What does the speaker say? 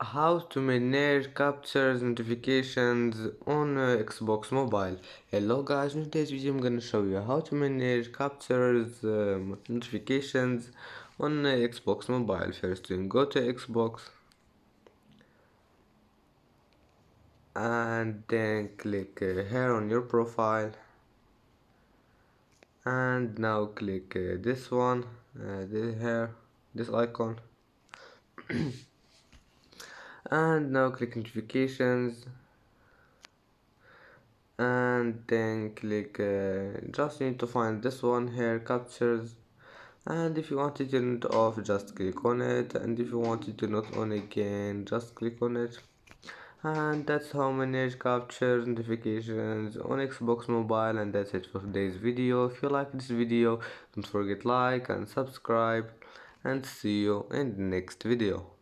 How to manage captures notifications on Xbox Mobile. Hello guys, in today's video I'm gonna show you how to manage captures notifications on Xbox Mobile. First you go to Xbox and then click here on your profile, and now click this one, this icon, and now click notifications, and then click just need to find this one here, captures, and if you want to turn it off just click on it, and if you want to turn it on again just click on it. And that's how manage captures notifications on Xbox Mobile, and that's it for today's video. If you like this video, don't forget like and subscribe, and see you in the next video.